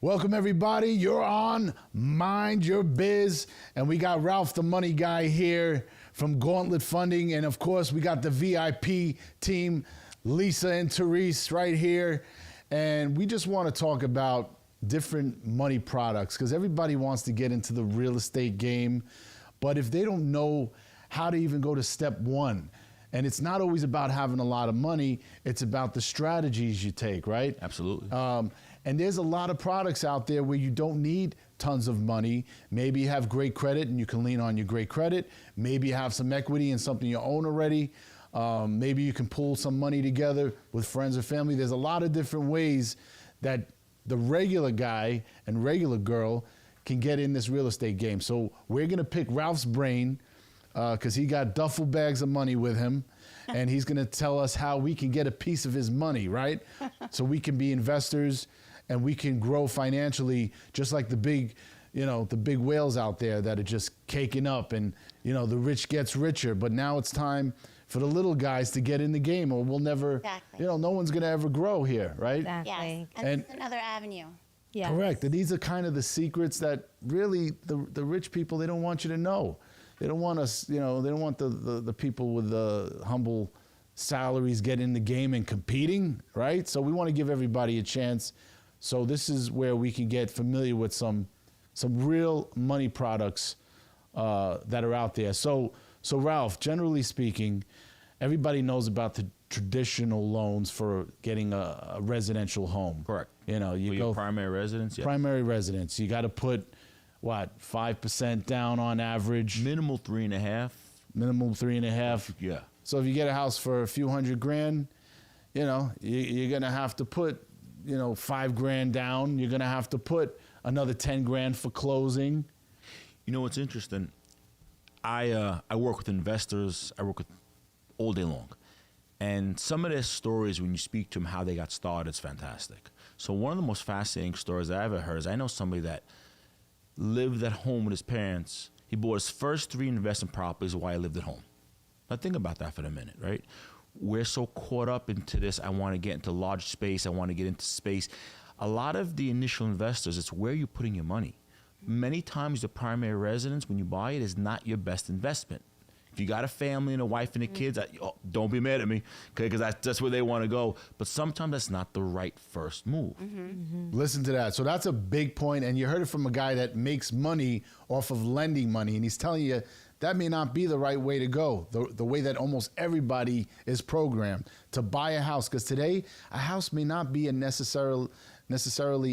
Welcome, everybody. You're on Mind Your Biz. And we got Ralph, the money guy, here from Gauntlet Funding. And, of course, we got the VIP team, Lisa and Therese, right here. And we just want to talk about different money products because everybody wants to get into the real estate game. But if they don't know how to even go to step one, and it's not always about having a lot of money, it's about the strategies you take, right? Absolutely. And there's a lot of products out there where you don't need tons of money. Maybe you have great credit and you can lean on your great credit. Maybe you have some equity in something you own already. Maybe you can pull some money together with friends or family. There's a lot of different ways that the regular guy and regular girl can get in this real estate game. So we're gonna pick Ralph's brain because he got duffel bags of money with him, and he's gonna tell us how we can get a piece of his money, right? So we can be investors and we can grow financially just like the big whales out there that are just caking up, and the rich gets richer. But now it's time for the little guys to get in the game, or we'll never, Exactly. no one's gonna ever grow here, right? Yes, Exactly. and this is another avenue. Yes. Correct. And these are kind of the secrets that really the rich people, they don't want you to know. They don't want us, they don't want the people with the humble salaries get in the game and competing, right? So we want to give everybody a chance. So this is where we can get familiar with some real money products that are out there. So Ralph, generally speaking, everybody knows about the traditional loans for getting a residential home. Correct. You For go your primary residence, yeah. primary residence. You got to put 5% down on average. Minimal 3.5. Minimum 3.5. Yeah. So if you get a house for a few $100,000, you're gonna have to put $5,000 down. You're gonna have to put another $10,000 for closing. You know what's interesting? I work with investors. I work with all day long. And some of their stories, when you speak to them, how they got started, is fantastic. So one of the most fascinating stories I ever heard is I know somebody that lived at home with his parents. He bought his first 3 investment properties while he lived at home. Now think about that for a minute, right? We're so caught up into this. I want to get into large space. I want to get into space. A lot of the initial investors, it's where you're putting your money. Many times the primary residence, when you buy it, is not your best investment. If you got a family and a wife and the kids, don't be mad at me, okay? Because that's where they want to go. But sometimes that's not the right first move. Listen to that. So that's a big point, and you heard it from a guy that makes money off of lending money, and he's telling you that may not be the right way to go, the way that almost everybody is programmed to buy a house. Because today, a house may not be necessarily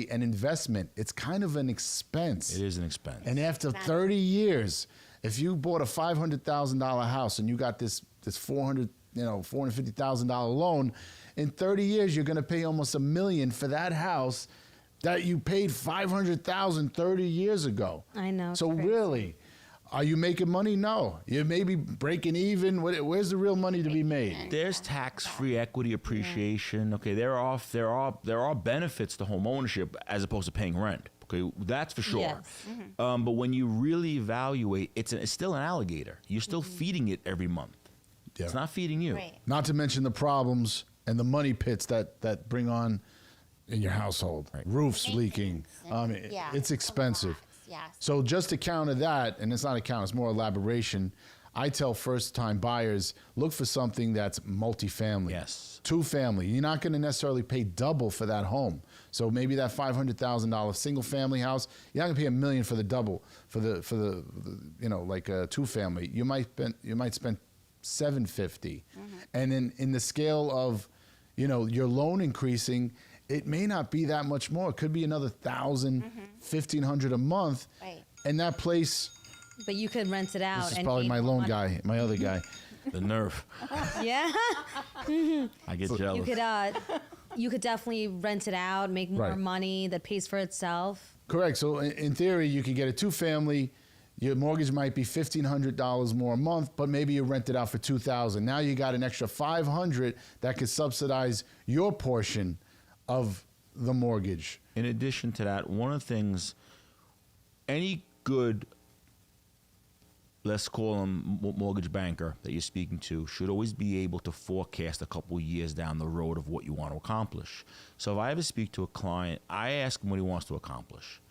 an investment. It's kind of an expense. It is an expense. And after 30 years, if you bought a $500,000 house and you got this $450,000 loan, in 30 years you're going to pay almost $1 million for that house that you paid $500,000 30 years ago. I know. So it's crazy. really, are you making money? No. You may be breaking even. Where's the real money to be made? There's tax-free equity appreciation. Okay, there are benefits to home ownership as opposed to paying rent. Okay, that's for sure. Yes. But when you really evaluate, it's still an alligator. You're still feeding it every month. Yeah. It's not feeding you. Right. Not to mention the problems and the money pits that bring on in your household. Right. Roofs leaking. Yeah, It's expensive. Yes. So just to counter that, and it's not a count, it's more elaboration, I tell first-time buyers, look for something that's multifamily. Yes. 2-family. You're not going to necessarily pay double for that home. So maybe that $500,000 single-family house, you're not going to pay $1 million for the double for the like a 2-family. You might spend $750, and then in the scale of your loan increasing, it may not be that much more. It could be another $1,000, $1,500 a month, Right. and that place. But you could rent it out. This is and probably keep my loan money. guy, my other guy. The nerve. Yeah. I get jealous. You could definitely rent it out, make more Right. money that pays for itself. Correct. So in theory, you could get a 2-family. Your mortgage might be $1,500 more a month, but maybe you rent it out for $2,000. Now you got an extra $500 that could subsidize your portion of the mortgage. In addition to that, one of the things, any good let's call him mortgage banker that you're speaking to, should always be able to forecast a couple years down the road of what you want to accomplish. So if I ever speak to a client, I ask him what he wants to accomplish.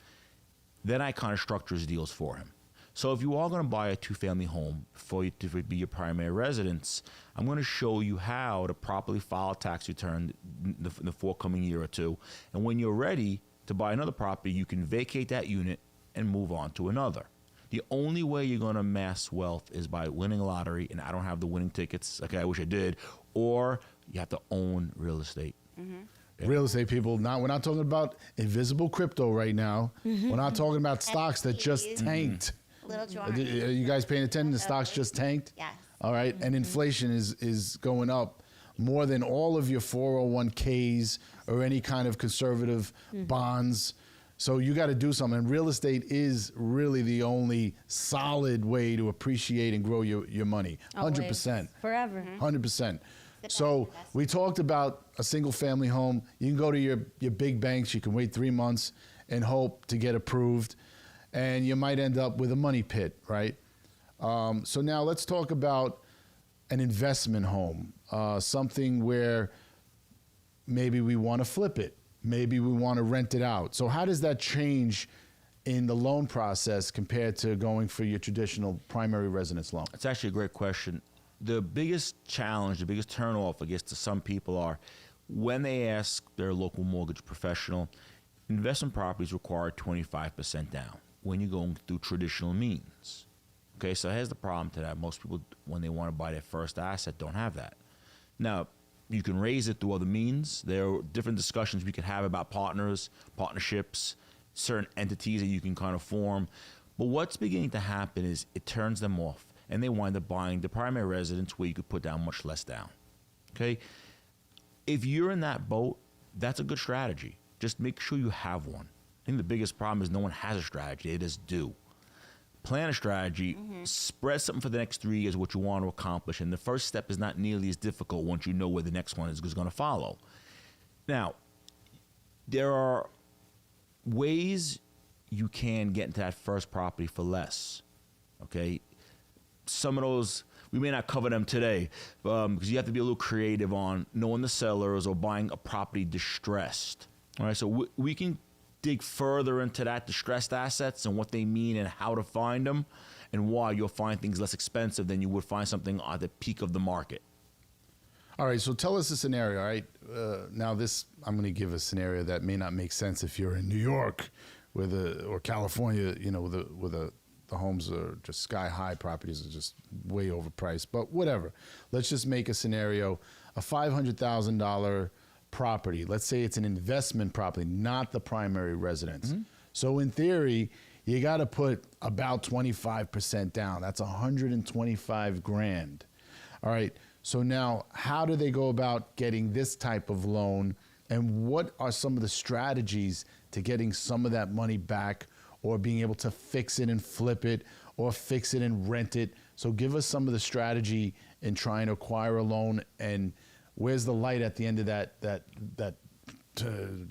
Then I kind of structure his deals for him. So if you are going to buy a two-family home for you to be your primary residence, I'm going to show you how to properly file a tax return in the forthcoming year or two. And when you're ready to buy another property, you can vacate that unit and move on to another. The only way you're going to amass wealth is by winning a lottery, and I don't have the winning tickets. Okay, I wish I did. Or you have to own real estate. Yeah. Real estate people, we're not talking about invisible crypto right now. We're not talking about stocks that just tanked. Little John. Are you guys paying attention? The stocks just tanked? Yes. All right. And inflation is going up more than all of your 401ks or any kind of conservative bonds. So you got to do something. And real estate is really the only solid way to appreciate and grow your money. 100%. Forever. 100%. So we talked about a single family home. You can go to your big banks. You can wait 3 months and hope to get approved. And you might end up with a money pit, right? So now let's talk about an investment home, something where maybe we want to flip it. Maybe we want to rent it out. So how does that change in the loan process compared to going for your traditional primary residence loan? It's actually a great question. The biggest challenge, the biggest turnoff, I guess, to some people are when they ask their local mortgage professional, investment properties require 25% down when you're going through traditional means. Okay, so here's the problem to that. Most people, when they want to buy their first asset, don't have that. Now, you can raise it through other means. There are different discussions we could have about partners, partnerships, certain entities that you can kind of form. But what's beginning to happen is it turns them off, and they wind up buying the primary residence where you could put down much less down. Okay? If you're in that boat, that's a good strategy. Just make sure you have one. I think the biggest problem is no one has a strategy. They just do. Plan a strategy, spread something for the next 3 years, what you want to accomplish. And the first step is not nearly as difficult once you know where the next one is going to follow. Now, there are ways you can get into that first property for less. Okay? Some of those, we may not cover them today, because you have to be a little creative on knowing the sellers or buying a property distressed. All right, so we can dig further into that distressed assets and what they mean and how to find them and why you'll find things less expensive than you would find something at the peak of the market. All right, so tell us a scenario, all right? Now I'm going to give a scenario that may not make sense if you're in New York or California, the homes are just sky high, properties are just way overpriced, but whatever. Let's just make a scenario, a $500,000 property. Let's say it's an investment property, not the primary residence. So in theory, you got to put about 25% down. That's $125,000. All right. So now how do they go about getting this type of loan, and what are some of the strategies to getting some of that money back, or being able to fix it and flip it, or fix it and rent it? So give us some of the strategy in trying to acquire a loan, and where's the light at the end of that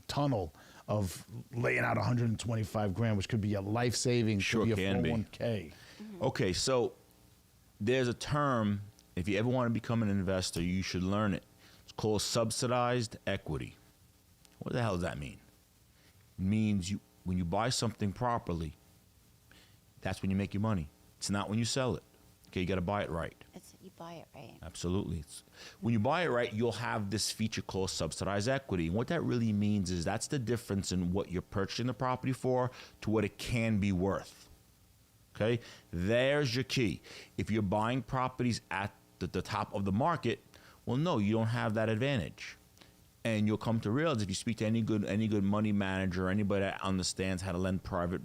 tunnel of laying out $125,000, which could be a life savings, Sure could be a can 401k. Okay, so there's a term, if you ever want to become an investor, you should learn it. It's called subsidized equity. What the hell does that mean? It means when you buy something properly, that's when you make your money. It's not when you sell it. Okay, you got to buy it right. You buy it right. Absolutely. When you buy it right, you'll have this feature called subsidized equity. And what that really means is that's the difference in what you're purchasing the property for to what it can be worth. Okay? There's your key. If you're buying properties at the top of the market, well, no, you don't have that advantage. And you'll come to realize if you speak to any good money manager, anybody that understands how to lend private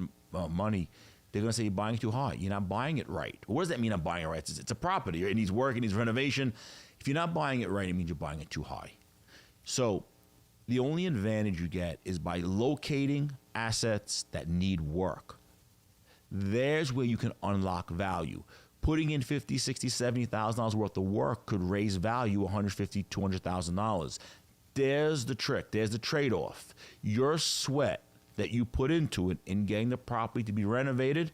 money, they're going to say you're buying it too high. You're not buying it right. What does that mean, I'm buying it right? It's a property. It needs work. It needs renovation. If you're not buying it right, it means you're buying it too high. So the only advantage you get is by locating assets that need work. There's where you can unlock value. Putting in $50,000, $60,000, $70,000 worth of work could raise value $150,000, $200,000. There's the trick. There's the trade-off. Your sweat that you put into it in getting the property to be renovated,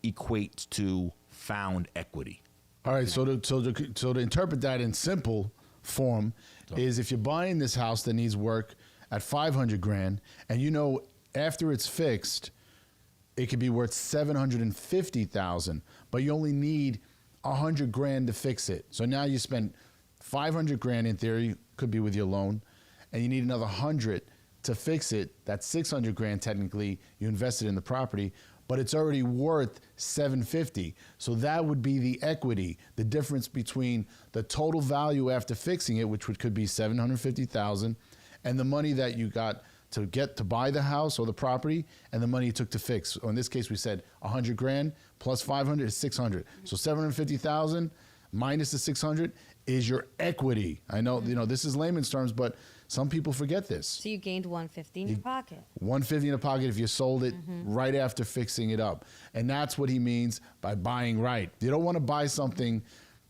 equates to found equity. All right, so to interpret that in simple form is if you're buying this house that needs work at 500 grand, and you know after it's fixed, it could be worth 750,000, but you only need 100 grand to fix it. So now you spend 500 grand in theory, could be with your loan, and you need another 100 to fix it. That's 600 grand technically you invested in the property, but it's already worth 750. So that would be the equity, the difference between the total value after fixing it, which could be 750,000, and the money that you got to buy the house or the property, and the money you took to fix. Or in this case, we said 100 grand plus 500 is 600. So 750,000 minus the 600 is your equity. I know, this is layman's terms, but some people forget this. So you gained 150 in your pocket. 150 in the pocket if you sold it right after fixing it up. And that's what he means by buying right. You don't want to buy something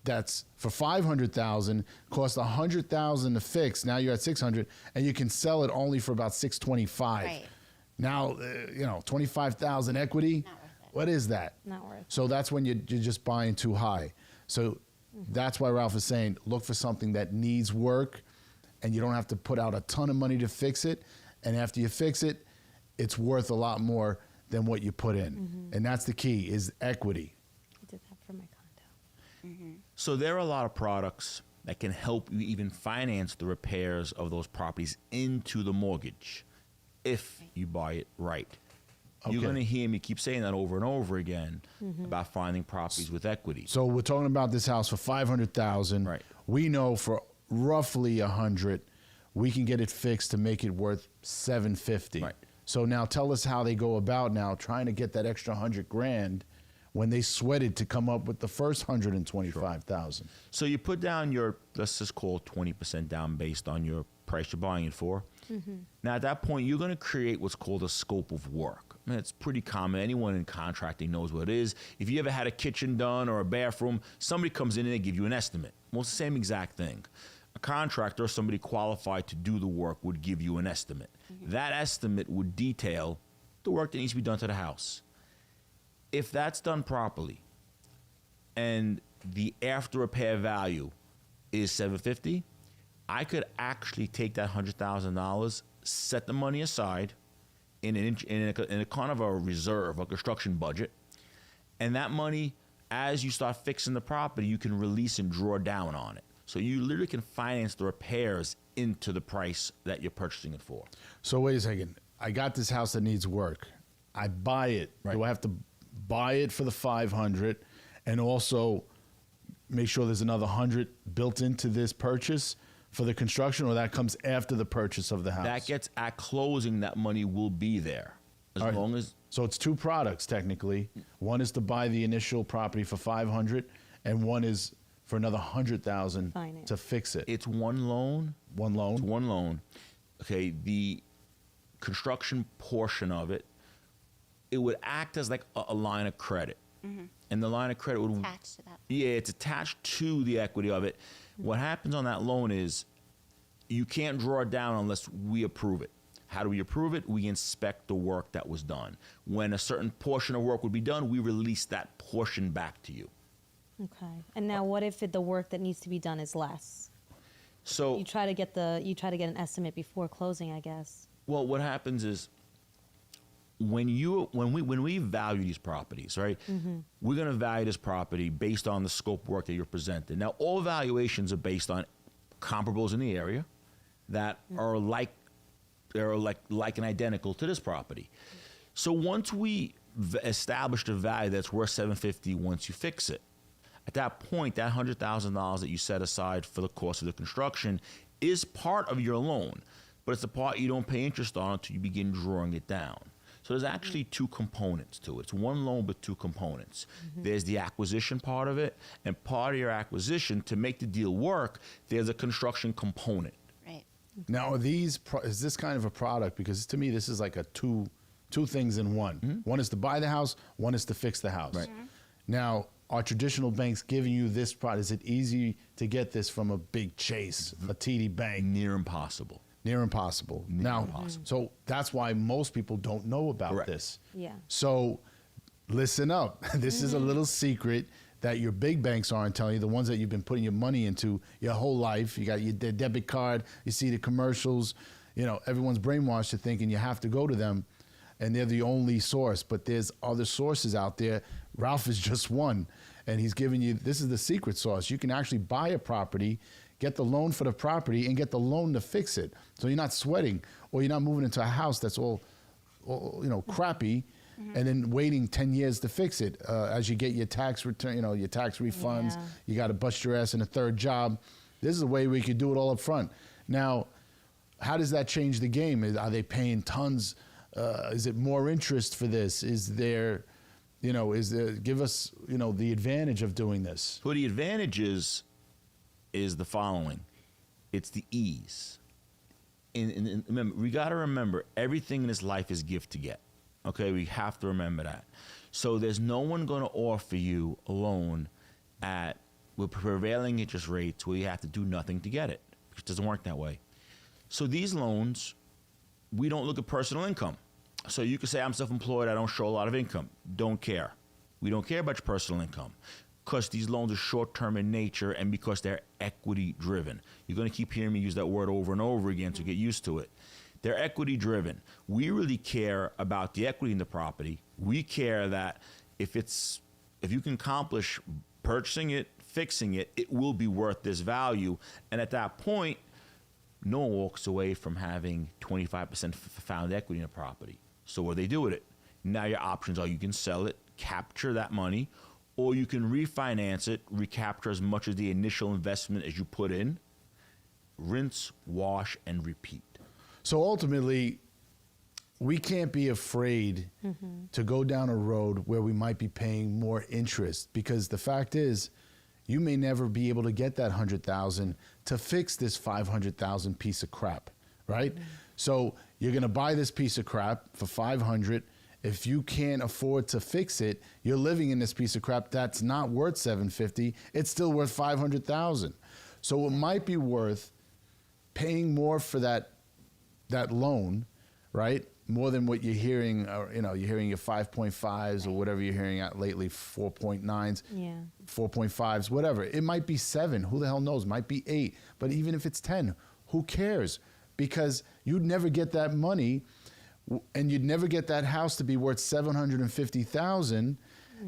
that's for 500,000, cost 100,000 to fix. Now you're at 600, and you can sell it only for about 625. Right. Now, 25,000 equity. Not worth it. What is that? Not worth it. So that's when you're just buying too high. So that's why Ralph is saying look for something that needs work, and you don't have to put out a ton of money to fix it. And after you fix it, it's worth a lot more than what you put in. And that's the key, is equity. I did that for my condo. So there are a lot of products that can help you even finance the repairs of those properties into the mortgage if you buy it right. Okay. You're going to hear me keep saying that over and over again about finding properties with equity. So we're talking about this house for 500,000. Right. We know for roughly 100, we can get it fixed to make it worth 750. Right. So now tell us how they go about now trying to get that extra 100 grand when they sweated to come up with the first 125,000. So you put down your, let's just call 20% down based on your price you're buying it for. Now at that point, you're going to create what's called a scope of work. I mean, it's pretty common. Anyone in contracting knows what it is. If you ever had a kitchen done or a bathroom, somebody comes in and they give you an estimate. Well, it's the same exact thing. A contractor or somebody qualified to do the work would give you an estimate. That estimate would detail the work that needs to be done to the house. If that's done properly and the after repair value is $750, I could actually take that $100,000, set the money aside in a kind of a reserve, a construction budget, and that money, as you start fixing the property, you can release and draw down on it. So you literally can finance the repairs into the price that you're purchasing it for. So wait a second. I got this house that needs work. I buy it. Right. Do I have to buy it for the 500 and also make sure there's another 100 built into this purchase for the construction, or that comes after the purchase of the house? That gets at closing, that money will be there. As All right. long as So it's two products technically. One is to buy the initial property for 500, and one is for another 100,000 Finance. to fix it. it's one loan, One loan. it's one loan. Okay, the construction portion of it, it would act as like a line of credit. And the line of credit would Attached to that. Yeah, it's attached to the equity of it. What happens on that loan is you can't draw it down unless we approve it. How do we approve it? We inspect the work that was done. When a certain portion of work would be done, we release that portion back to you. Okay. And now, what if the work that needs to be done is less? So, You try to get an estimate before closing, I guess. well, what happens is when we value these properties, right? We're going to value this property based on the scope of work that you're presented. Now, all valuations are based on comparables in the area that are like and identical to this property. So once we establish the value that's worth $750 once you fix it, at that point, that $100,000 that you set aside for the cost of the construction is part of your loan, but it's the part you don't pay interest on until you begin drawing it down. So there's actually two components to it. It's one loan, but two components. There's the acquisition part of it, and part of your acquisition, to make the deal work, there's a construction component. Right. Now, is this kind of a product? Because to me, this is like a two things in one. One is to buy the house, one is to fix the house. Right. Now, are traditional banks giving you this product? Is it easy to get this from a big Chase, a TD Bank? Near impossible. Near impossible. Near Now, impossible. so that's why most people don't know about Correct. this. Yeah. So listen up. This is a little secret that your big banks aren't telling you, the ones that you've been putting your money into your whole life. You got your debit card, you see the commercials, everyone's brainwashed to thinking you have to go to them and they're the only source, but there's other sources out there. Ralph is just one, and he's giving you, this is the secret sauce. You can actually buy a property, get the loan for the property, and get the loan to fix it. So you're not sweating, or you're not moving into a house that's all crappy, and then waiting 10 years to fix it. As you get your tax return, your tax refunds, you got to bust your ass in a third job. This is a way we could do it all up front. Now, how does that change the game? Are they paying tons? Is it more interest for this? Is there, give us, the advantage of doing this? Well, the advantage is the following. It's the ease. And remember, we got to remember, everything in this life is gift to get. Okay, we have to remember that. So there's no one going to offer you a loan with prevailing interest rates where you have to do nothing to get it. It doesn't work that way. So these loans, we don't look at personal income. So you could say, I'm self-employed, I don't show a lot of income. Don't care. We don't care about your personal income because these loans are short-term in nature and because they're equity-driven. You're going to keep hearing me use that word over and over again to get used to it. They're equity-driven. We really care about the equity in the property. We care that if you can accomplish purchasing it, fixing it, it will be worth this value. And at that point, no one walks away from having 25% found equity in a property. So what do they do with it? Now your options are you can sell it, capture that money, or you can refinance it, recapture as much of the initial investment as you put in, rinse, wash, and repeat. So ultimately, we can't be afraid to go down a road where we might be paying more interest, because the fact is, you may never be able to get that $100,000 to fix this $500,000 piece of crap, right? So you're going to buy this piece of crap for $500,000. If you can't afford to fix it, you're living in this piece of crap that's not worth $750,000. It's still worth $500,000. So it might be worth paying more for that loan, right? More than what you're hearing, you're hearing your 5.5s or whatever you're hearing out lately, 4.9s, 4.5s, whatever. It might be 7. Who the hell knows? It might be 8. But even if it's 10, who cares? Because you'd never get that money, and you'd never get that house to be worth $750,000,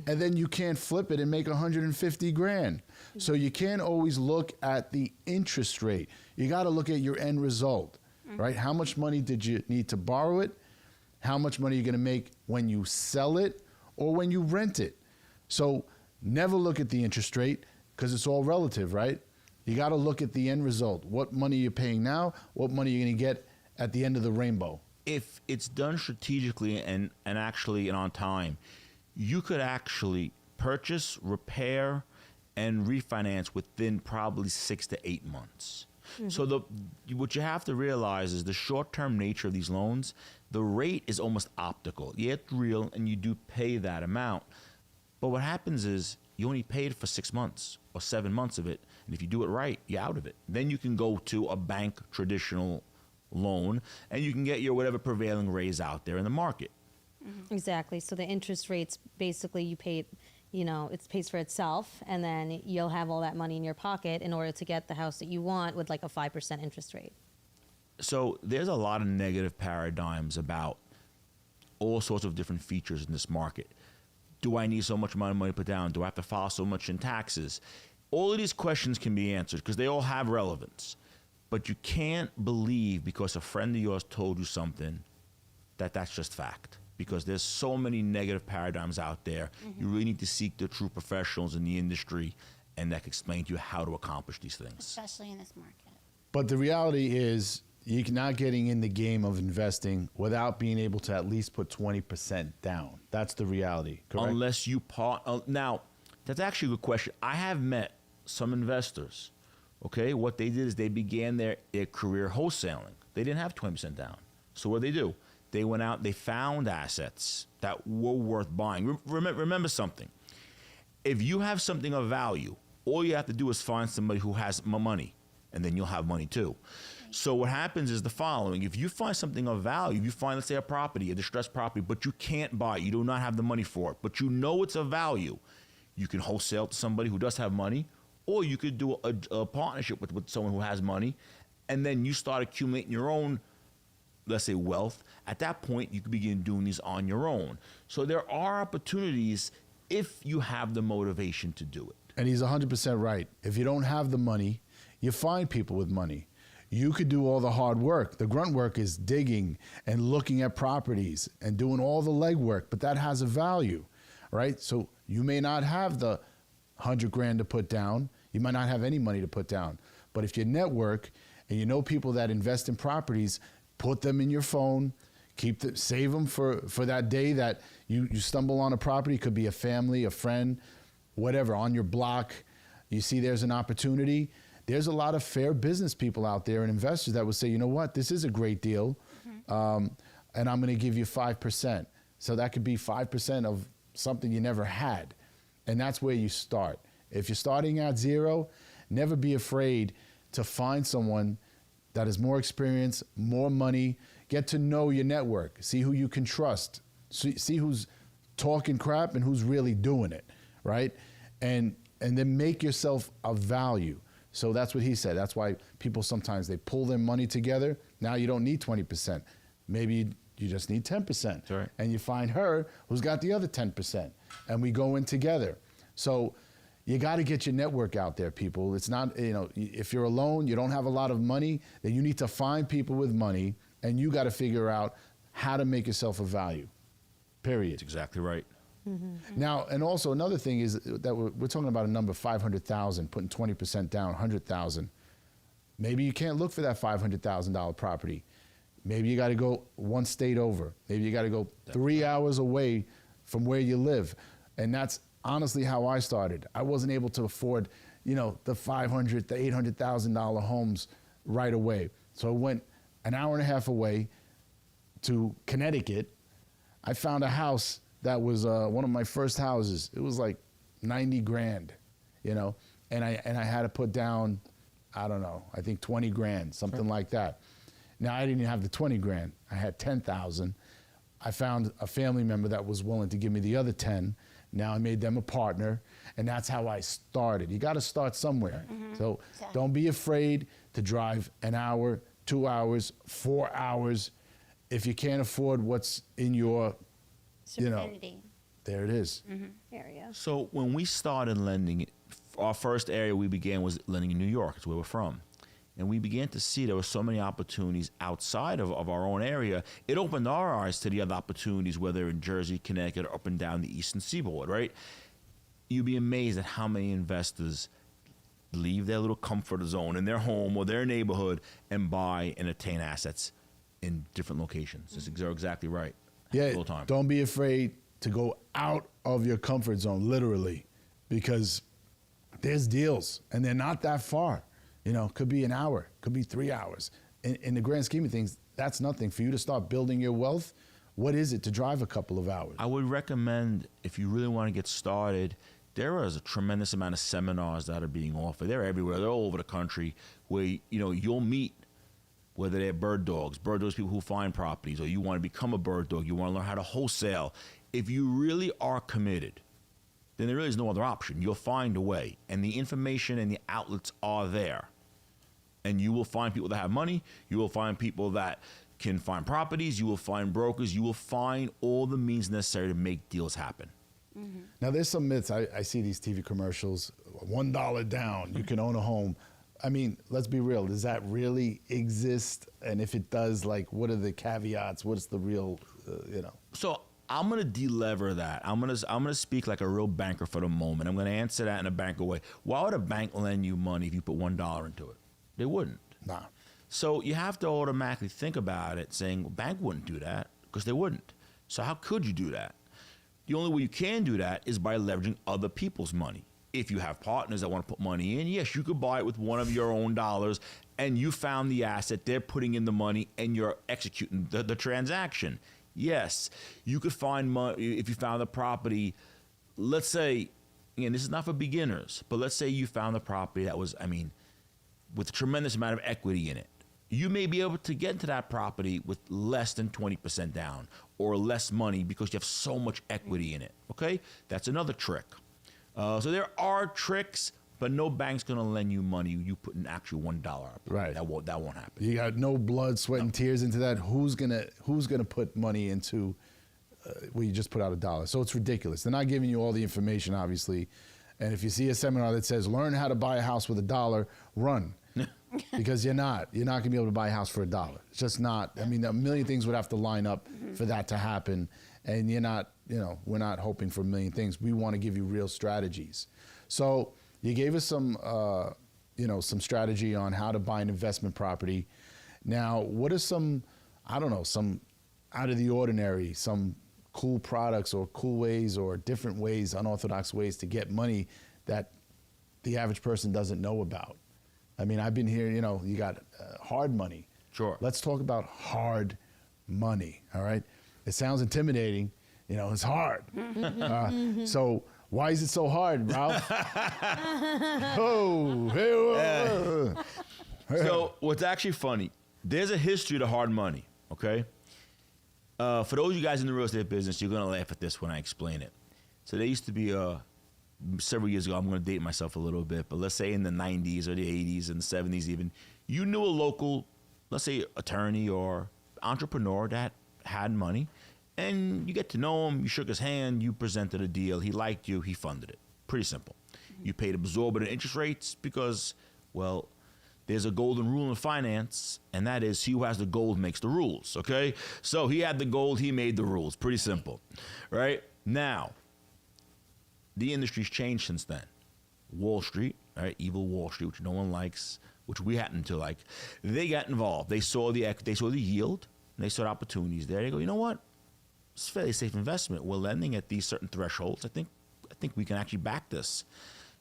and then you can't flip it and make $150,000. So you can't always look at the interest rate. You got to look at your end result, right? How much money did you need to borrow it? How much money are you going to make when you sell it or when you rent it? So never look at the interest rate, because it's all relative, right? You got to look at the end result. What money you're paying now, what money you're going to get at the end of the rainbow. If it's done strategically and actually and on time, you could actually purchase, repair, and refinance within probably 6 to 8 months. So what you have to realize is the short-term nature of these loans, the rate is almost optical. Yeah, it's real, and you do pay that amount. But what happens is you only paid for 6 months or 7 months of it, and if you do it right, you're out of it. Then you can go to a bank traditional loan, and you can get your whatever prevailing raise out there in the market. Exactly. So the interest rates, basically you pay, it pays for itself, and then you'll have all that money in your pocket in order to get the house that you want with like a 5% interest rate. So there's a lot of negative paradigms about all sorts of different features in this market. Do I need so much money to put down? Do I have to file so much in taxes? All of these questions can be answered because they all have relevance. But you can't believe because a friend of yours told you something that's just fact. Because there's so many negative paradigms out there. You really need to seek the true professionals in the industry and that can explain to you how to accomplish these things. Especially in this market. But the reality is you're not getting in the game of investing without being able to at least put 20% down. That's the reality, correct? Unless you now, that's actually a good question. I have met some investors, okay? What they did is they began their career wholesaling. They didn't have 20% down. So what did they do? They went out, they found assets that were worth buying. Remember something. If you have something of value, all you have to do is find somebody who has money, and then you'll have money too. So what happens is the following. If you find something of value, you find, let's say, a property, a distressed property, but you can't buy it, you do not have the money for it, but you know it's of value, you can wholesale to somebody who does have money, or you could do a partnership with someone who has money, and then you start accumulating your own, let's say, wealth. At that point, you can begin doing these on your own. So there are opportunities if you have the motivation to do it. And he's 100% right. If you don't have the money, you find people with money. You could do all the hard work. The grunt work is digging and looking at properties and doing all the legwork, but that has a value, right? So you may not have the 100 grand to put down. You might not have any money to put down. But if you network and you know people that invest in properties, put them in your phone, save them for that day that you stumble on a property. It could be a family, a friend, whatever, on your block. You see there's an opportunity. There's a lot of fair business people out there and investors that would say, you know what, this is a great deal, and I'm going to give you 5%. So that could be 5% of something you never had. And that's where you start. If you're starting at zero, never be afraid to find someone that has more experience, more money. Get to know your network. See who you can trust. See who's talking crap and who's really doing it, right? And then make yourself of value. So that's what he said. That's why people sometimes, they pull their money together. Now you don't need 20%. Maybe you just need 10%. Right. And you find her who's got the other 10%. And we go in together. So you got to get your network out there, people. It's not, if you're alone, you don't have a lot of money, then you need to find people with money, and you got to figure out how to make yourself of value, period. That's exactly right. Now, and also another thing is that we're talking about a number, 500,000, putting 20% down, 100,000. Maybe you can't look for that $500,000 property. Maybe you got to go one state over. Maybe you got to go 3 hours away from where you live. And that's honestly how I started. I wasn't able to afford, the $500,000, the $800,000 homes right away. So I went an hour and a half away to Connecticut. I found a house that was one of my first houses. It was like 90 grand, and I had to put down, I don't know, I think 20 grand, something like that. Now I didn't have the 20 grand. I had 10,000. I found a family member that was willing to give me the other 10. Now I made them a partner, and that's how I started. You got to start somewhere. So don't be afraid to drive an hour, 2 hours, 4 hours. If you can't afford what's in your, Vicinity. there it is. Area. So when we started lending, our first area we began was lending in New York. That's where we're from. And we began to see there were so many opportunities outside of our own area. It opened our eyes to the other opportunities, whether in Jersey, Connecticut, or up and down the eastern seaboard, right? You'd be amazed at how many investors leave their little comfort zone in their home or their neighborhood and buy and attain assets in different locations. You're exactly right. Yeah, All the time. don't be afraid to go out of your comfort zone, literally, because there's deals, and they're not that far. Could be an hour, could be 3 hours. In the grand scheme of things, that's nothing. For you to start building your wealth, what is it to drive a couple of hours? I would recommend, if you really want to get started, there is a tremendous amount of seminars that are being offered. They're everywhere. They're all over the country where, you'll meet, whether they're bird dogs people who find properties, or you want to become a bird dog, you want to learn how to wholesale. If you really are committed, then there really is no other option. You'll find a way. And the information and the outlets are there. And you will find people that have money. You will find people that can find properties. You will find brokers. You will find all the means necessary to make deals happen. Now, there's some myths. I see these TV commercials, $1 down, you can own a home. I mean, let's be real. Does that really exist? And if it does, what are the caveats? What's the real, So I'm gonna delever that. I'm gonna speak like a real banker for the moment. I'm gonna answer that in a banker way. Why would a bank lend you money if you put $1 into it? They wouldn't. Nah. So you have to automatically think about it, saying, well, bank wouldn't do that, because they wouldn't. So how could you do that? The only way you can do that is by leveraging other people's money. If you have partners that want to put money in, yes, you could buy it with one of your own dollars, and you found the asset, they're putting in the money, and you're executing the transaction. Yes, you could find money if you found the property. Let's say, again, this is not for beginners, but let's say you found the property that was, with a tremendous amount of equity in it. you may be able to get into that property with less than 20% down or less money because you have so much equity in it, okay? That's another trick. So there are tricks, but no bank's going to lend you money you put an actual $1 up. Right. That won't happen. You got no blood, sweat, and tears into that. Who's gonna put money into where you just put out $1? So it's ridiculous. They're not giving you all the information, obviously. And if you see a seminar that says learn how to buy a house with $1, run. Because you're not gonna be able to buy a house for $1. It's just not. I mean, a million things would have to line up for that to happen. And you're not, we're not hoping for a million things. We want to give you real strategies. So you gave us some strategy on how to buy an investment property. Now, what are some out of the ordinary, some cool products or cool ways or different ways, unorthodox ways to get money that the average person doesn't know about? I mean, I've been here, you got hard money. Sure. Let's talk about hard money, all right? It sounds intimidating, it's hard. So why is it so hard, Ralph? So what's actually funny, there's a history to hard money, okay? For those of you guys in the real estate business, you're going to laugh at this when I explain it. So there used to be several years ago, I'm going to date myself a little bit, but let's say in the 90s or the 80s and the 70s even, you knew a local, let's say attorney or entrepreneur that had money, and you get to know him, you shook his hand, you presented a deal, he liked you, he funded it. Pretty simple. You paid absorbent interest rates because, well, there's a golden rule in finance, and that is he who has the gold makes the rules, okay? So he had the gold, he made the rules. Pretty simple, right? Now, the industry's changed since then. Wall Street, right? Evil Wall Street, which no one likes, which we happen to like. They got involved. They saw the yield, and they saw opportunities there. They go, you know what? It's a fairly safe investment. We're lending at these certain thresholds. I think we can actually back this.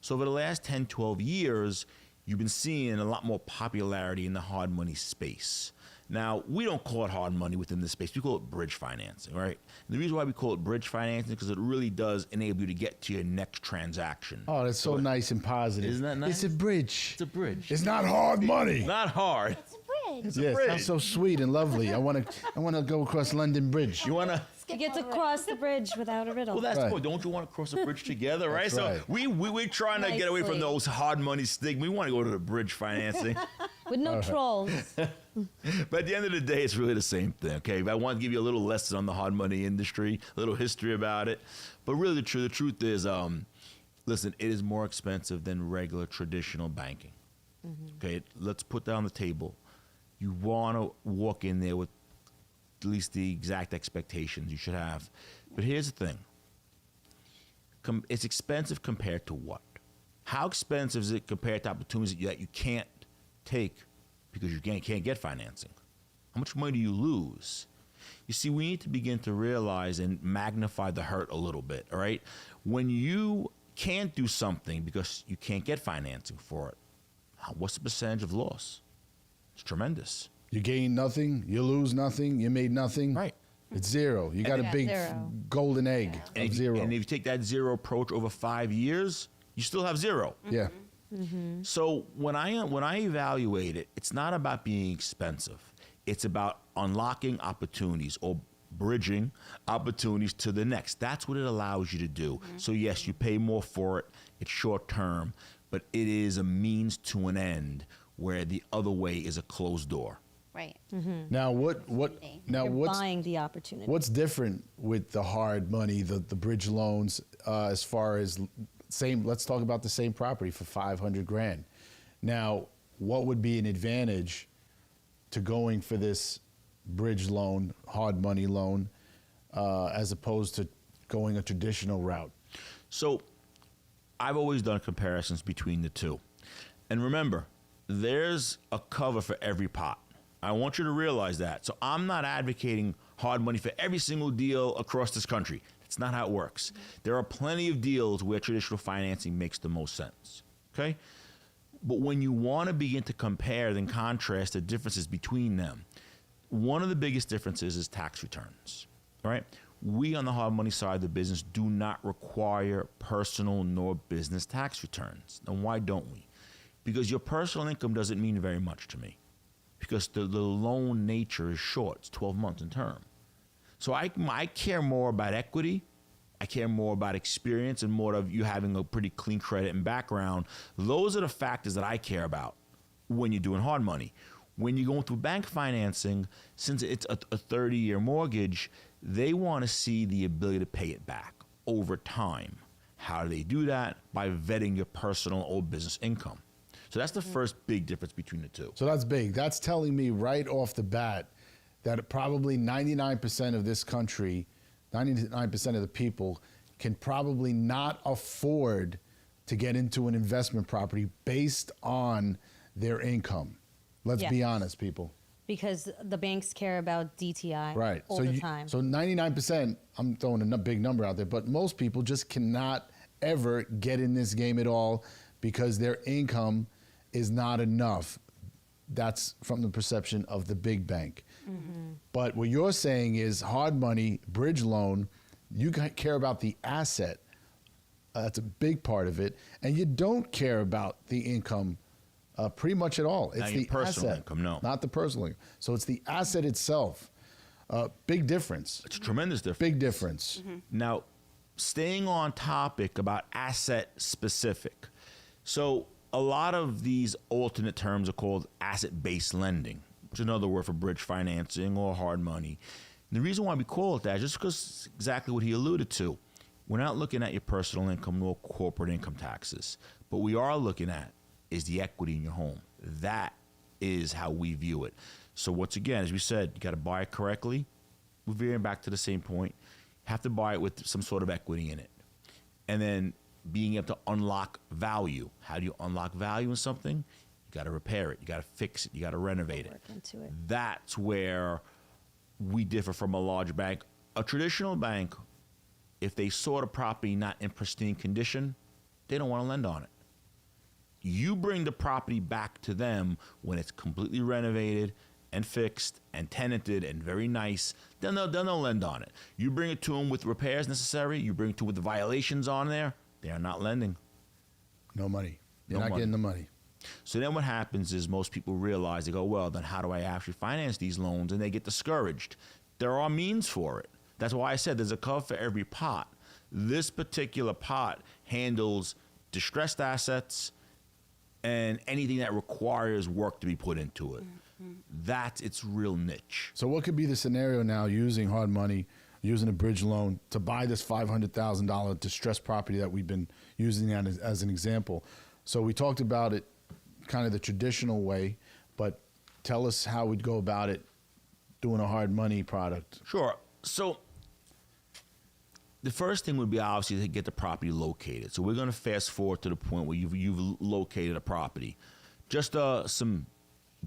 So over the last 10, 12 years, you've been seeing a lot more popularity in the hard money space. Now, we don't call it hard money within this space. We call it bridge financing, right? And the reason why we call it bridge financing is because it really does enable you to get to your next transaction. Oh, that's so nice and positive. Isn't that nice? It's a bridge. It's a bridge. It's not hard money. Not hard. It's a bridge. Yes, that's so sweet and lovely. I want to go across London Bridge. You want to... You get to cross the bridge without a riddle. Well, that's Right. the point. Don't you want to cross a bridge together, right? That's So right. we're trying to get away from Nicely. those hard money stigma. We want to go to the bridge financing. With no trolls. But at the end of the day, it's really the same thing, okay? But I want to give you a little lesson on the hard money industry, a little history about it. But really, the truth is, listen, it is more expensive than regular traditional banking. Okay, let's put that on the table. You want to walk in there with at least the exact expectations you should have. But here's the thing. It's expensive compared to what? How expensive is it compared to opportunities that you can't take because you can't get financing? How much money do you lose? You see, we need to begin to realize and magnify the hurt a little bit, all right? When you can't do something because you can't get financing for it, what's the percentage of loss? It's tremendous. You gain nothing, you lose nothing, you made nothing. Right. It's zero. You got a big Zero. golden egg of zero. And if you take that zero approach over 5 years, you still have zero. Yeah. So when I evaluate it, it's not about being expensive. It's about unlocking opportunities or bridging opportunities to the next. That's what it allows you to do. So yes, you pay more for it. It's short term, but it is a means to an end where the other way is a closed door. Right. Now what's Buying the opportunity. what's different with the hard money, the bridge loans, as far as let's talk about the same property for $500,000. Now, what would be an advantage to going for this bridge loan, hard money loan, as opposed to going a traditional route? So I've always done comparisons between the two. And remember, there's a cover for every pot. I want you to realize that. So I'm not advocating hard money for every single deal across this country. That's not how it works. There are plenty of deals where traditional financing makes the most sense, okay? But when you want to begin to compare and contrast the differences between them, one of the biggest differences is tax returns, all right? We on the hard money side of the business do not require personal nor business tax returns. And why don't we? Because your personal income doesn't mean very much to me. because the loan nature is short. It's 12 months in term. So I care more about equity. I care more about experience and more of you having a pretty clean credit and background. Those are the factors that I care about when you're doing hard money. When you're going through bank financing, since it's a 30-year mortgage, they want to see the ability to pay it back over time. How do they do that? By vetting your personal or business income. So that's the first big difference between the two. So that's big. That's telling me right off the bat that probably 99% of this country, 99% of the people can probably not afford to get into an investment property based on their income. Let's be honest, people. Because the banks care about DTI Right. all the time. So 99%, I'm throwing a big number out there, but most people just cannot ever get in this game at all because their income is not enough. That's from the perception of the big bank. Mm-hmm. But what you're saying is hard money, bridge loan, you care about the asset. That's a big part of it. And you don't care about the income pretty much at all. It's the personal asset, income, no. not the personal income. So it's the asset itself. Big difference. It's a tremendous difference. Big difference. Mm-hmm. Now, staying on topic about asset specific. So a lot of these alternate terms are called asset-based lending, which is another word for bridge financing or hard money. And the reason why we call it that is just because exactly what he alluded to. We're not looking at your personal income nor corporate income taxes, but we are looking at is the equity in your home. That is how we view it. So once again, as we said, you got to buy it correctly. We're veering back to the same point. You have to buy it with some sort of equity in it. And then being able to unlock value. How do you unlock value in something? You got to repair it. You got to fix it. You got to renovate it. Work into it. That's where we differ from a large bank. A traditional bank, if they saw the property not in pristine condition, they don't want to lend on it. You bring the property back to them when it's completely renovated and fixed and tenanted and very nice, then they'll lend on it. You bring it to them with repairs necessary, you bring it to them with the violations on there, they are not lending. No money. You're No not money. getting the money. So then what happens is most people realize, they go, well, then how do I actually finance these loans? And they get discouraged. There are means for it. That's why I said there's a cover for every pot. This particular pot handles distressed assets and anything that requires work to be put into it. Mm-hmm. That's its real niche. So what could be the scenario now using hard money, using a bridge loan to buy this $500,000 distressed property that we've been using that as an example? So we talked about it kind of the traditional way, but tell us how we'd go about it doing a hard money product. Sure. So the first thing would be obviously to get the property located. So we're going to fast forward to the point where you've located a property. Just some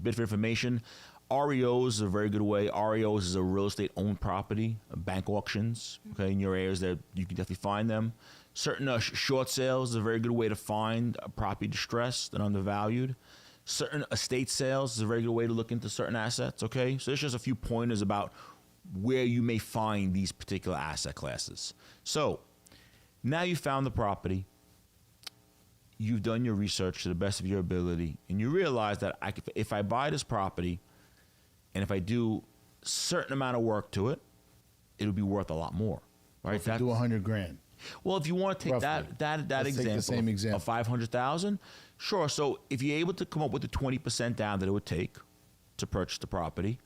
bit of information. REOs is a very good way. REOs is a real estate owned property, bank auctions. Okay, in your areas there you can definitely find them. Certain short sales is a very good way to find a property distressed and undervalued. Certain estate sales is a very good way to look into certain assets. Okay, so there's just a few pointers about where you may find these particular asset classes. So now you found the property, you've done your research to the best of your ability, and you realize that if I buy this property and if I do a certain amount of work to it, it'll be worth a lot more. Right? If you do $100,000. Well, if you want to take Roughly. that Let's example, take the same example. of 500,000, sure. So if you're able to come up with the 20% down that it would take to purchase the property,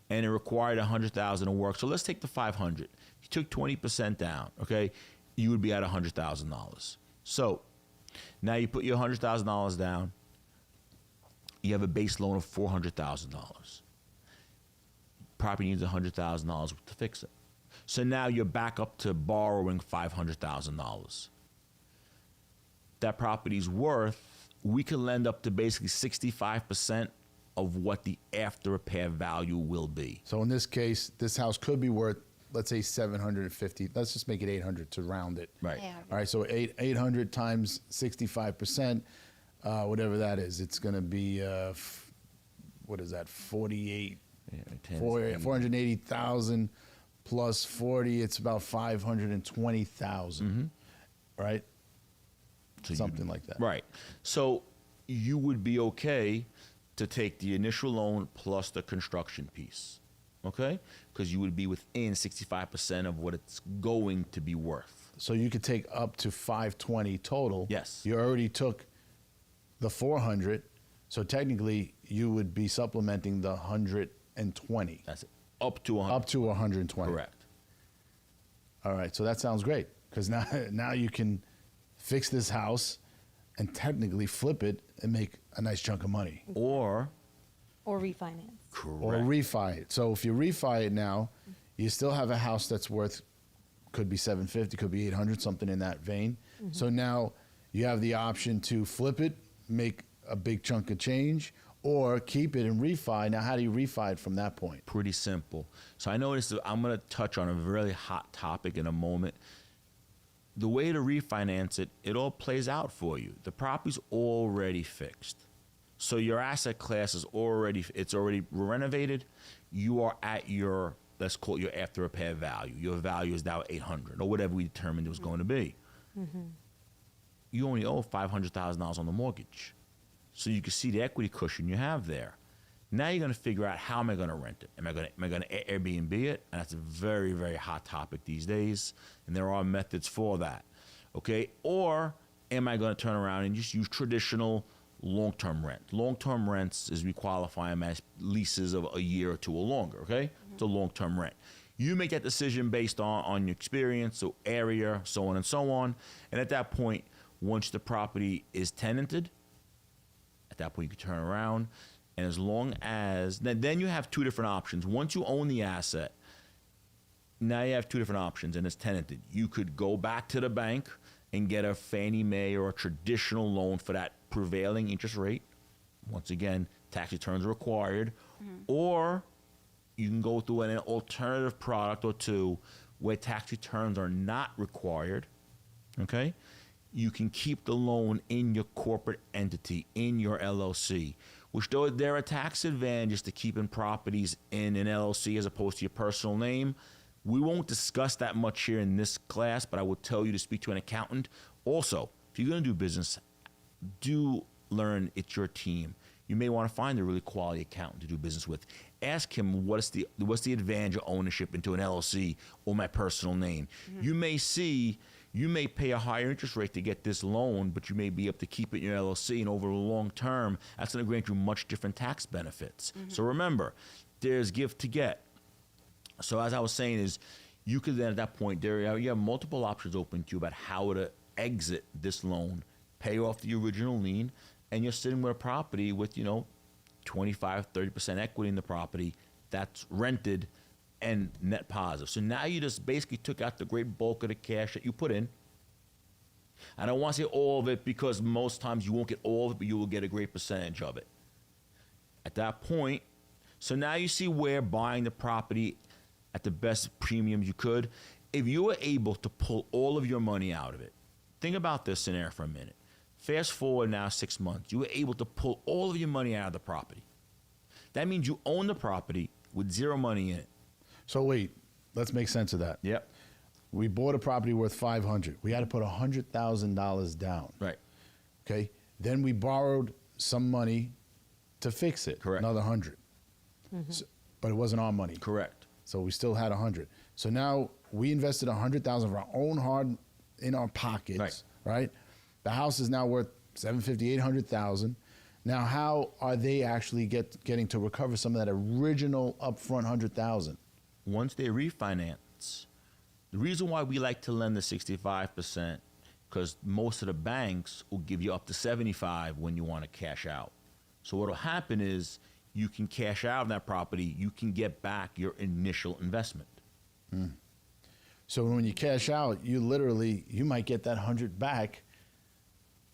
and it required 100,000 of work. So let's take the 500. You took 20% down, okay? You would be at $100,000. So now you put your $100,000 down. You have a base loan of $400,000. Property needs $100,000 to fix it. So now you're back up to borrowing $500,000. That property's worth, we can lend up to basically 65% of what the after repair value will be. So in this case, this house could be worth, let's say 750. Let's just make it 800 to round it. Right. Yeah. All right, so 800 times 65%, whatever that is, it's going to be, what is that, 48, 480,000 plus 40, it's about 520,000, right? So Something like that. Right. So you would be okay to take the initial loan plus the construction piece, okay? Because you would be within 65% of what it's going to be worth. So you could take up to 520 total. Yes. You already took the 400, so technically you would be supplementing the 120. That's it. Up to 100. Up to 120. Correct. All right, so that sounds great because now you can fix this house and technically flip it and make a nice chunk of money. Or refinance. correct. Or refi it. So if you refi it now, you still have a house that's worth, could be 750, could be 800, something in that vein. So now you have the option to flip it, make a big chunk of change, or keep it and refi. Now, how do you refi it from that point? Pretty simple. So I noticed I'm going to touch on a really hot topic in a moment. The way to refinance it, it all plays out for you. The property's already fixed. So your asset class is already renovated. You are at your, let's call it your after repair value. Your value is now 800 or whatever we determined it was going to be. You only owe $500,000 on the mortgage. So you can see the equity cushion you have there. Now you're going to figure out, how am I going to rent it? Am I going to Airbnb it? And that's a very, very hot topic these days. And there are methods for that. Okay? Or am I going to turn around and just use traditional long-term rent? Long-term rents, as we qualify them as leases of a year or two or longer. Okay? It's a long-term rent. You make that decision based on your experience, so area, so on and so on. And at that point, once the property is tenanted, at that point you can turn around, and as long as then you have two different options. Once you own the asset, now you have two different options, and it's tenanted. You could go back to the bank and get a Fannie Mae or a traditional loan for that prevailing interest rate. Once again, tax returns are required. Or you can go through an alternative product or two where tax returns are not required. Okay? You can keep the loan in your corporate entity, in your LLC, which though there are tax advantages to keeping properties in an LLC as opposed to your personal name. We won't discuss that much here in this class, but I will tell you to speak to an accountant. Also, if you're going to do business, do learn it's your team. You may want to find a really quality accountant to do business with. Ask him what's the advantage of ownership into an LLC or my personal name. You may pay a higher interest rate to get this loan, but you may be able to keep it in your LLC, and over the long term, that's going to grant you much different tax benefits. So remember, there's give to get. So as I was saying is, you could then at that point, you have multiple options open to you about how to exit this loan, pay off the original lien, and you're sitting with a property with, 25, 30% equity in the property that's rented and net positive. So now you just basically took out the great bulk of the cash that you put in. I don't want to say all of it because most times you won't get all of it, but you will get a great percentage of it. At that point, so now you see where buying the property at the best premiums you could, if you were able to pull all of your money out of it, think about this scenario for a minute. Fast forward now 6 months, you were able to pull all of your money out of the property. That means you own the property with zero money in it. So wait, let's make sense of that. Yep. We bought a property worth $500. We had to put $100,000 down. Right. Okay. Then we borrowed some money to fix it. Correct. Another 100. So, but it wasn't our money. Correct. So we still had 100. So now we invested 100,000 of our own hard in our pockets. Right. The house is now worth 750, 800,000. Now, how are they actually getting to recover some of that original upfront 100,000? Once they refinance, the reason why we like to lend the 65%, because most of the banks will give you up to 75 when you want to cash out. So what will happen is you can cash out of that property, you can get back your initial investment. So when you cash out, you might get that 100 back,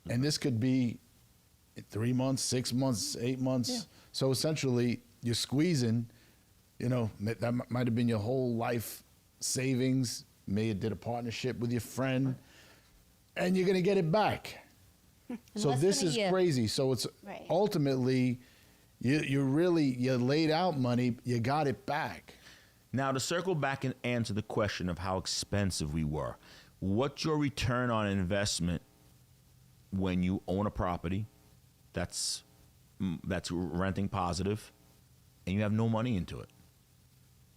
and this could be 3 months, 6 months, 8 months. Yeah. So essentially, you're squeezing. That might have been your whole life savings. May have did a partnership with your friend, and you're gonna get it back. So this is crazy. So it's ultimately, you laid out money, you got it back. Now to circle back and answer the question of how expensive we were, what's your return on investment when you own a property that's that's renting positive, and you have no money into it.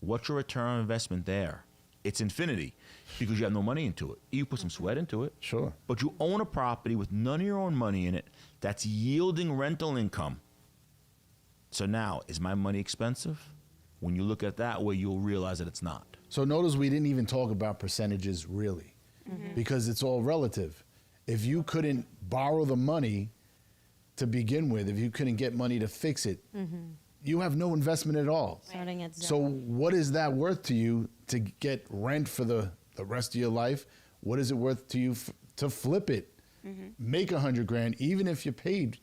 What's your return on investment there? It's infinity because you have no money into it. You put some sweat into it. Sure. But you own a property with none of your own money in it that's yielding rental income. So now, is my money expensive? When you look at that way, you'll realize that it's not. So notice we didn't even talk about percentages really, because it's all relative. If you couldn't borrow the money to begin with, if you couldn't get money to fix it, you have no investment at all. Starting at zero. So what is that worth to you to get rent for the rest of your life? What is it worth to you to flip it, make $100,000, even if you paid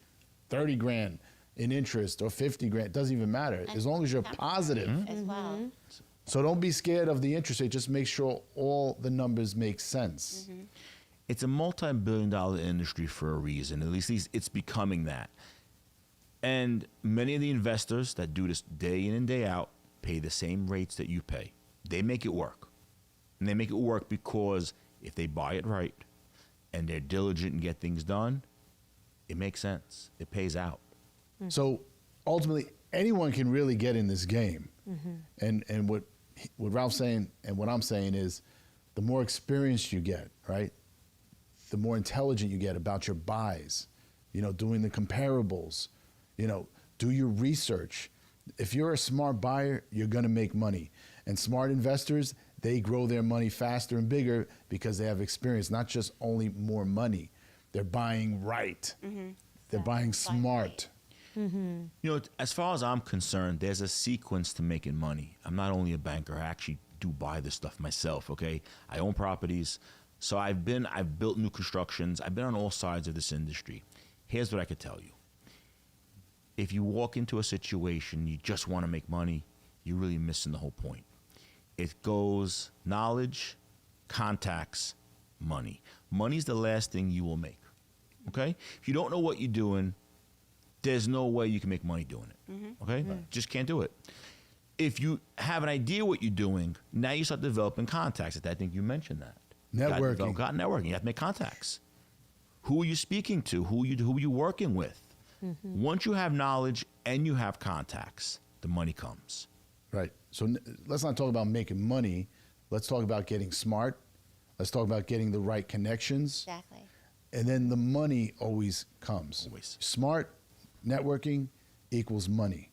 30 grand in interest or 50 grand, it doesn't even matter, as long as you're positive. As well. So don't be scared of the interest rate, just make sure all the numbers make sense. It's a multi-billion-dollar industry for a reason. At least it's becoming that. And many of the investors that do this day in and day out pay the same rates that you pay. They make it work. And they make it work because if they buy it right and they're diligent and get things done, it makes sense. It pays out. So ultimately, anyone can really get in this game. And what Ralph's saying and what I'm saying is the more experience you get, right, the more intelligent you get about your buys, doing the comparables, do your research. If you're a smart buyer, you're going to make money. And smart investors, they grow their money faster and bigger because they have experience, not just only more money. They're buying right. They're buying smart. As far as I'm concerned, there's a sequence to making money. I'm not only a banker, I actually do buy this stuff myself, okay? I own properties. So I've built new constructions. I've been on all sides of this industry. Here's what I could tell you. If you walk into a situation, you just want to make money, you're really missing the whole point. It goes knowledge, contacts, money. Money's the last thing you will make, okay? If you don't know what you're doing, there's no way you can make money doing it, okay? Just can't do it. If you have an idea what you're doing, now you start developing contacts. I think you mentioned that. Networking. Got networking. You have to make contacts. Who are you speaking to? Who are you working with? Once you have knowledge and you have contacts, the money comes. Right. So let's not talk about making money. Let's talk about getting smart. Let's talk about getting the right connections. Exactly. And then the money always comes. Always. Smart networking equals money.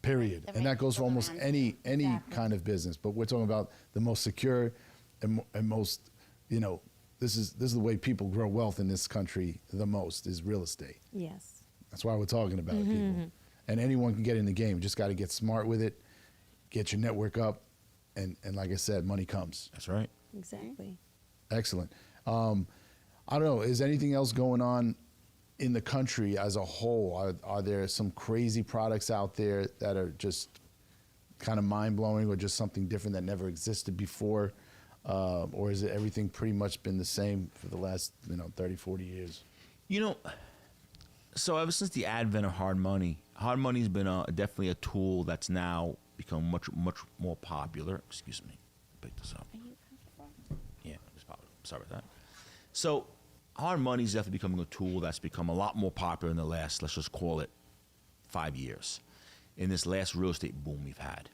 Period. The And that right goes for people almost around any Exactly. kind of business. But we're talking about the most secure and most, this is the way people grow wealth in this country the most is real estate. Yes. That's why we're talking about it, people. And anyone can get in the game. You just got to get smart with it, get your network up, and like I said, money comes. That's right. Exactly. Excellent. I don't know. Is anything else going on in the country as a whole? Are there some crazy products out there that are just kind of mind-blowing or just something different that never existed before? Or is it everything pretty much been the same for the last 30, 40 years? So ever since the advent of hard money's been definitely a tool that's now become much more popular. Excuse me, pick this up. Are you comfortable? Yeah, it's popular. Sorry about that. So hard money is definitely becoming a tool that's become a lot more popular in the last, let's just call it, 5 years. In this last real estate boom we've had.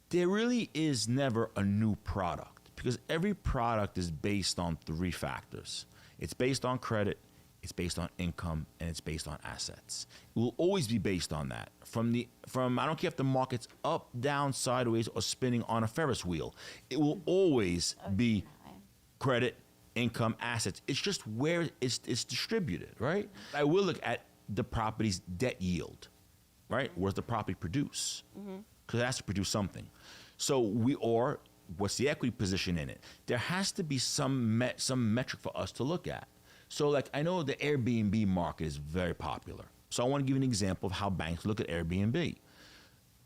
There really is never a new product because every product is based on 3 factors. It's based on credit, it's based on income, and it's based on assets. It will always be based on that. From I don't care if the market's up, down, sideways, or spinning on a Ferris wheel. It will always be credit, income, assets. It's just where it's distributed, right? I will look at the property's debt yield, right? Where's the property produce? Because it has to produce something. So what's the equity position in it? There has to be some metric for us to look at. So like I know the Airbnb market is very popular. So I want to give you an example of how banks look at Airbnb.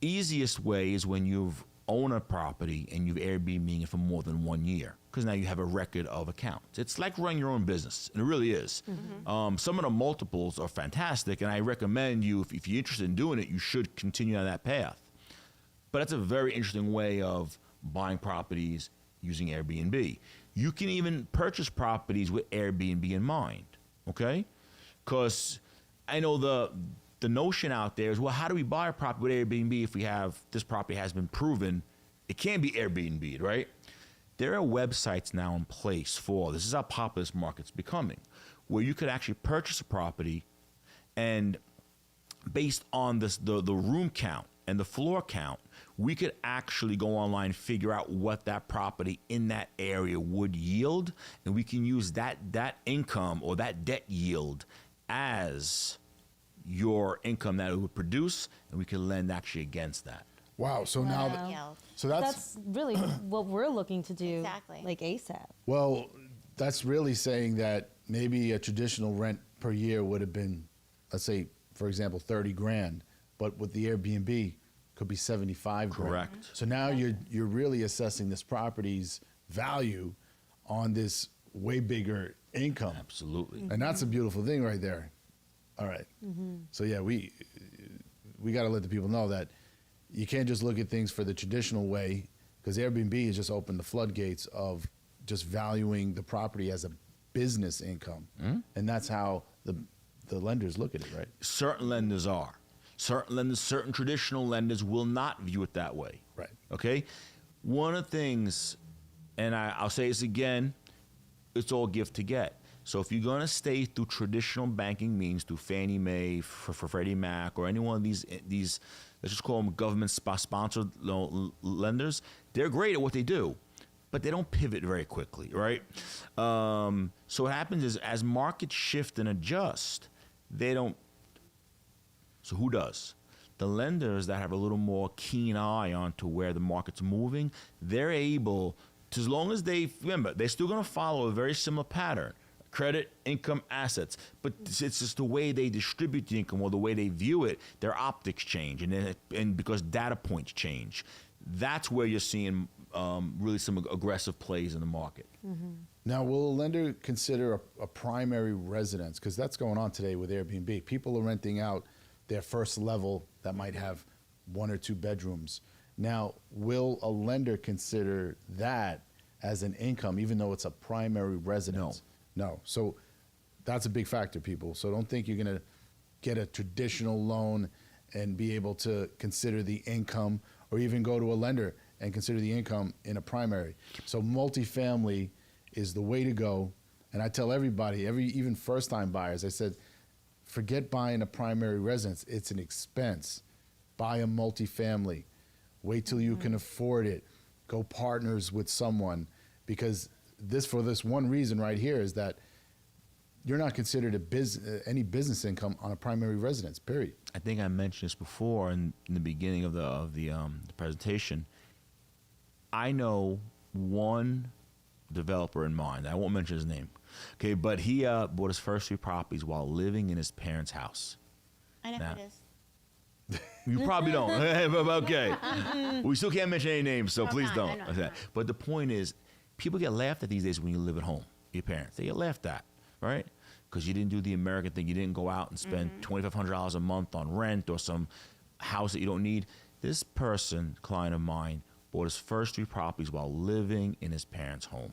Easiest way is when you've owned a property and you've Airbnb it for more than 1 year because now you have a record of accounts. It's like running your own business, and it really is. Some of the multiples are fantastic, and I recommend you, if you're interested in doing it, you should continue on that path. But that's a very interesting way of buying properties using Airbnb. You can even purchase properties with Airbnb in mind, okay? Because I know the notion out there is, well, how do we buy a property with Airbnb if we have this property has been proven it can be Airbnb, right? There are websites now in place for this. Is how popular this market's becoming, where you could actually purchase a property, and based on the room count and the floor count, we could actually go online and figure out what that property in that area would yield, and we can use that income or that debt yield as your income that it would produce, and we can lend actually against that. Wow. So Wow. now, Yield. so That's really what we're looking to do, Exactly. like ASAP. well, that's really saying that maybe a traditional rent per year would have been, let's say, for example, 30 grand, but with the Airbnb could be 75 grand. Correct. So now you're really assessing this property's value on this way bigger income. Absolutely. And that's a beautiful thing right there. All right. So yeah, we got to let the people know that you can't just look at things for the traditional way, because Airbnb has just opened the floodgates of just valuing the property as a business income. And that's how the lenders look at it, right? Certain lenders are. Certain lenders, certain traditional lenders will not view it that way. Right. Okay? One of the things, and I'll say this again, it's all give to get. So if you're going to stay through traditional banking means, through Fannie Mae, for Freddie Mac, or any one of these, let's just call them government-sponsored lenders, they're great at what they do, but they don't pivot very quickly, right? So what happens is, as markets shift and adjust, they don't. So who does? The lenders that have a little more keen eye on to where the market's moving, they're able to, as long as remember, they're still going to follow a very similar pattern. Credit, income, assets. But it's just the way they distribute the income or the way they view it, their optics change. And because data points change, that's where you're seeing really some aggressive plays in the market. Now, will a lender consider a primary residence? Because that's going on today with Airbnb. People are renting out their first level that might have 1 or 2 bedrooms. Now, will a lender consider that as an income, even though it's a primary residence? No. So that's a big factor, people. So don't think you're going to get a traditional loan and be able to consider the income, or even go to a lender and consider the income in a primary. So multifamily is the way to go. And I tell everybody, even first-time buyers, I said, forget buying a primary residence. It's an expense. Buy a multifamily. Wait till you can afford it. Go partners with someone, because for this one reason right here is that you're not considered any business income on a primary residence, period. I think I mentioned this before in the beginning of the presentation. I know one developer in mind. I won't mention his name. Okay, but he bought his first 3 properties while living in his parents' house. I know Now- who it is. You probably don't. Okay. We still can't mention any names, so please I don't. know. Okay. But the point is, people get laughed at these days when you live at home, your parents. They get laughed at, right? Because you didn't do the American thing. You didn't go out and spend $2,500 a month on rent or some house that you don't need. This person, client of mine, bought his first 3 properties while living in his parents' home.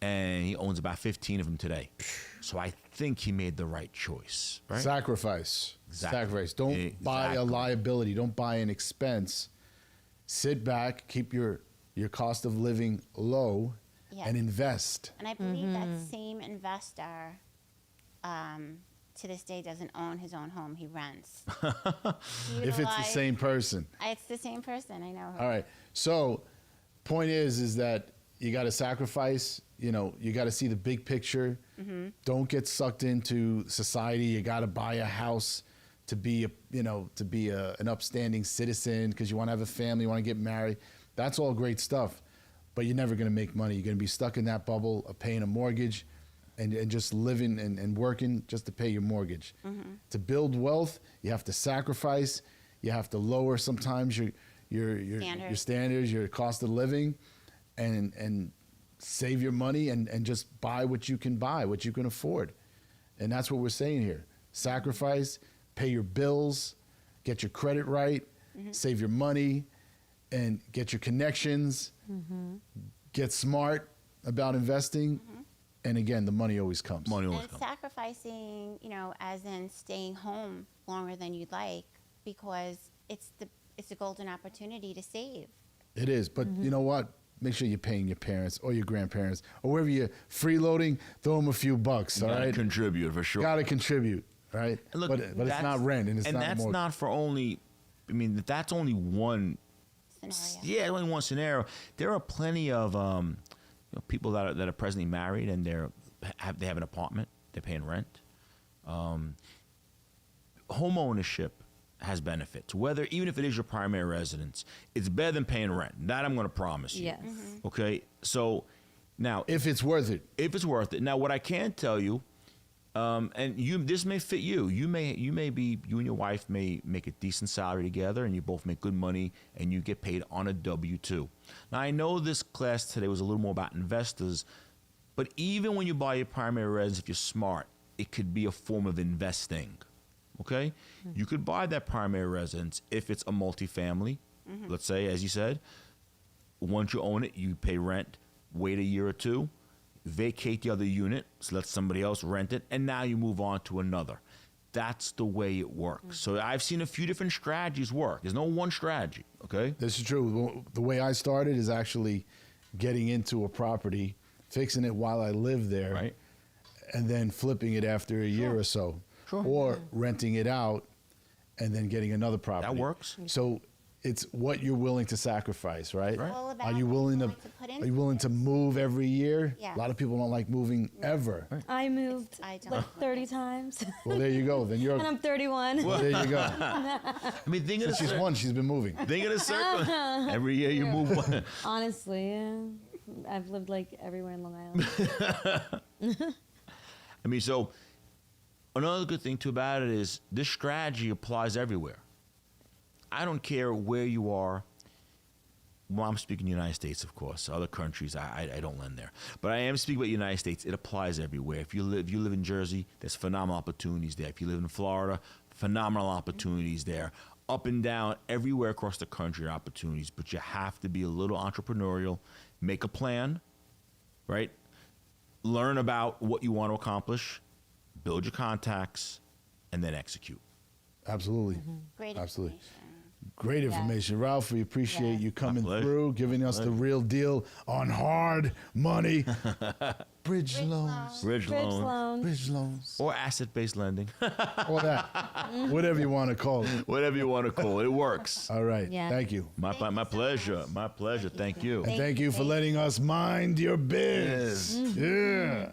And he owns about 15 of them today. So I think he made the right choice, right? Sacrifice. Exactly. Sacrifice. Don't buy a Exactly. liability. Don't buy an expense. Sit back, keep your cost of living low, Yes. and invest. And I believe that same investor to this day doesn't own his own home. He rents. If it's the same person. It's the same person. I know her. All right. So, point is that you got to sacrifice. You got to see the big picture. Don't get sucked into society. You got to buy a house to be an upstanding citizen because you want to have a family, you want to get married. That's all great stuff, but you're never going to make money. You're going to be stuck in that bubble of paying a mortgage and just living and working just to pay your mortgage. To build wealth, you have to sacrifice. You have to lower sometimes your standards, your cost of living, and save your money and just buy what you can buy, what you can afford. And that's what we're saying here. Sacrifice, pay your bills, get your credit right, save your money, and get your connections, get smart about investing. And again, the money always comes. Money always And comes. sacrifice sacrificing, as in staying home longer than you'd like, because it's a golden opportunity to save. It is, but you know what? Make sure you're paying your parents or your grandparents or wherever you're freeloading. Throw them a few bucks. All Gotta right, contribute for sure. got to contribute, right? And look, but it's that's- not rent, and it's and not that's mortgage. not for only. I mean, that's only one. Scenario. Yeah, only one scenario. There are plenty of people that are presently married and they have an apartment. They're paying rent. Home ownership has benefits. Even if it is your primary residence, it's better than paying rent. That I'm going to promise you. Yes. Okay. So now, If it's worth it. if it's worth it. Now, what I can tell you, this may fit you. You and your wife may make a decent salary together, and you both make good money, and you get paid on a W-2. Now, I know this class today was a little more about investors, but even when you buy your primary residence, if you're smart, it could be a form of investing. Okay, you could buy that primary residence if it's a multifamily. Let's say, as you said, once you own it, you pay rent. Wait a year or two. Vacate the other unit, so let somebody else rent it, and now you move on to another. That's the way it works. So I've seen a few different strategies work. There's no one strategy, okay? This is true. The way I started is actually getting into a property, fixing it while I live there, Right. and then flipping it after a year or so. Sure. Or renting it out and then getting another property. That works. So it's what you're willing to sacrifice, right? Right. All about Are you what willing you're to put are into you willing to this. move every year? Yeah. A lot of people don't like moving ever. I moved I don't. like 30 times, Well, there you go. Then you're and I'm 31. there you go. I mean, think of the Since she's one, she's been moving. Think of the circle. Every year you move one. Honestly, yeah. I've lived like everywhere in Long Island. I mean, so another good thing too about it is this strategy applies everywhere. I don't care where you are. Well, I'm speaking the United States, of course. Other countries, I don't lend there. But I am speaking about the United States. It applies everywhere. If you live in Jersey, there's phenomenal opportunities there. If you live in Florida, phenomenal opportunities there. Up and down, everywhere across the country are opportunities. But you have to be a little entrepreneurial. Make a plan, right? Learn about what you want to accomplish. Build your contacts, and then execute. Absolutely. Great Absolutely. information. Great information. Ralph, we appreciate you coming pleasure. through, giving us the real deal on hard money. Bridge Bridge loans. loans. Bridge Bridge loan loan. Bridge loans. or asset-based lending. All that. Whatever you want to call it. Whatever you want to call it. It works. All right. Yeah. Thank you. My Thank you so pleasure. much. My pleasure. Thank you. And thank you for letting us mind your biz. Yeah.